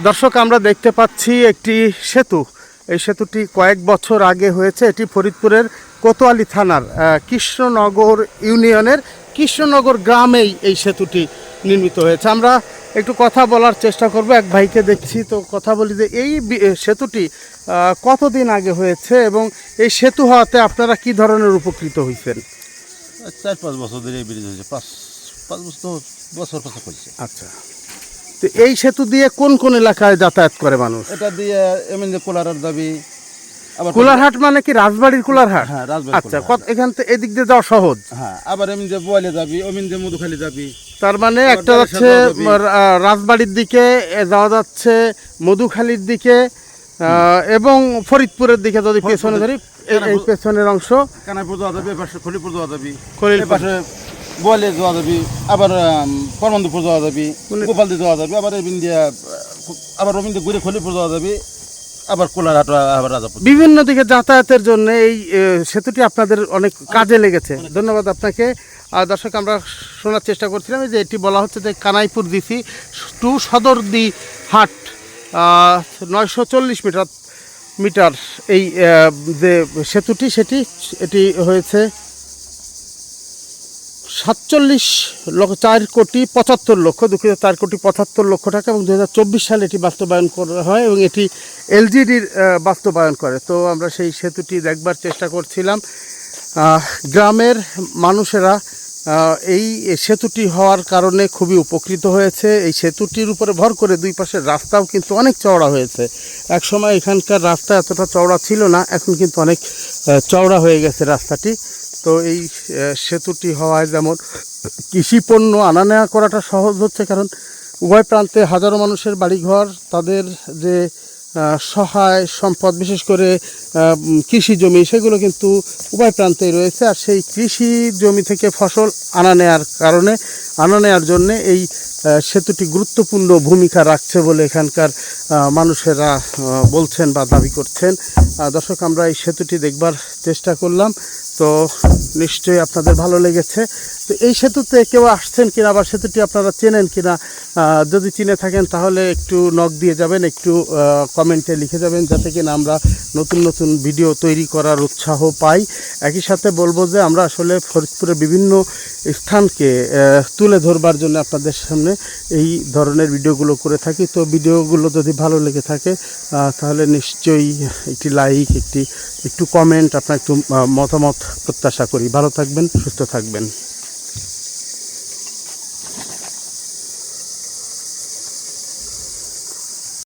দর্শক, আমরা দেখতে পাচ্ছি একটি সেতু। এই সেতুটি কয়েক বছর আগে হয়েছে। এটি ফরিদপুরের কোতোয়ালি থানার কৃষ্ণনগর ইউনিয়নের কৃষ্ণনগর গ্রামেই এই সেতুটি নির্মিত হয়েছে। আমরা একটু কথা বলার চেষ্টা করব। এক ভাইকে দেখছি, তো কথা বলি যে এই সেতুটি কতদিন আগে হয়েছে এবং এই সেতু হওয়াতে আপনারা কি ধরনের উপকৃত হয়েছেন? 4-5 বছর ধরে এই ব্রিজ হয়েছে। পাঁচ বছর হয়েছে। আচ্ছা, তো এই সেতু দিয়ে কোন কোন এলাকায় যাতায়াত করে মানুষ? এটা দিয়ে এমনি যে কোলারহাট যাবি, আবার কোলারহাট মানে কি রাজবাড়ির কোলারহাট? হ্যাঁ, রাজবাড়ি। আচ্ছা, এখান থেকে এদিক দিয়ে যাওয়া সহজ। হ্যাঁ, আবার এমনি যে বোয়ালে যাবি, এমনি যে মধুখালী যাবি। তার মানে একটা যাচ্ছে রাজবাড়ির দিকে যাওয়া যাচ্ছে, মধুখালীর দিকে এবং ফরিদপুরের দিকে যদি পেছনে ধরি, এই পেছনের অংশ কানাইপুর যাওয়া যাবি, এপাশে খলিপুর যাওয়া যাবি, খলিল পাশে বোয়ালে যাওয়া যাবি, আবার পরমান্দপুর যাওয়া যাবি, গোপালদি যাওয়া যাবি, আবার এমনি দিয়ে আবার এমনি ঘুরে খলিপুর যাওয়া যাবি, আবার কোলারহাট, আবার রাজাপুর। বিভিন্ন দিকে যাতায়াতের জন্য এই সেতুটি আপনাদের অনেক কাজে লেগেছে। ধন্যবাদ আপনাকে। দর্শক, আমরা শোনার চেষ্টা করছিলাম যে এটি বলা হচ্ছে যে কানাইপুর দিসি টু সদরদি হাট 940 মিটার এই যে সেতুটি এটি হয়েছে 4,75,75,00,000 টাকা এবং 2024 সালে এটি বাস্তবায়ন করা হয় এবং এটি এলজিডির বাস্তবায়ন করে। তো আমরা সেই সেতুটি দেখবার চেষ্টা করছিলাম। গ্রামের মানুষেরা এই সেতুটি হওয়ার কারণে খুবই উপকৃত হয়েছে। এই সেতুটির উপরে ভর করে দুই পাশের রাস্তাও কিন্তু অনেক চওড়া হয়েছে। এক সময় এখানকার রাস্তা এতটা চওড়া ছিল না, এখন কিন্তু অনেক চওড়া হয়ে গেছে রাস্তাটি। তো এই সেতুটি হওয়ায় যেমন কৃষিপণ্য আনা নেওয়া করাটা সহজ হচ্ছে, কারণ উভয় প্রান্তে হাজারো মানুষের বাড়িঘর, তাদের যে সহায় সম্পদ, বিশেষ করে কৃষি জমি, সেগুলো কিন্তু উভয় প্রান্তেই রয়েছে। আর সেই কৃষি জমি থেকে ফসল আনা নেওয়ার জন্যে এই সেতুটি গুরুত্বপূর্ণ ভূমিকা রাখছে বলে এখানকার মানুষেরা বলছেন বা দাবি করছেন। দর্শক, আমরা এই সেতুটি দেখবার চেষ্টা করলাম, তো নিশ্চয়ই আপনাদের ভালো লেগেছে। তো এই সেতুতে কেউ আসছেন কিনা বা সেতুটি আপনারা চেনেন কিনা, যদি চিনে থাকেন তাহলে একটু নক দিয়ে যাবেন, একটু কমেন্টে লিখে যাবেন, যাতে কিনা আমরা নতুন নতুন ভিডিও তৈরি করার উৎসাহ পাই। একই সাথে বলবো যে আমরা আসলে ফরিদপুরের বিভিন্ন স্থানকে তুলে ধরবার জন্য আপনাদের সামনে এই ধরনের ভিডিওগুলো করে থাকি। তো ভিডিওগুলো যদি ভালো লেগে থাকে তাহলে নিশ্চয়ই একটি লাইক, একটু কমেন্ট, আপনার একটু মতামত প্রত্যাশা করি। ভালো থাকবেন, সুস্থ থাকবেন।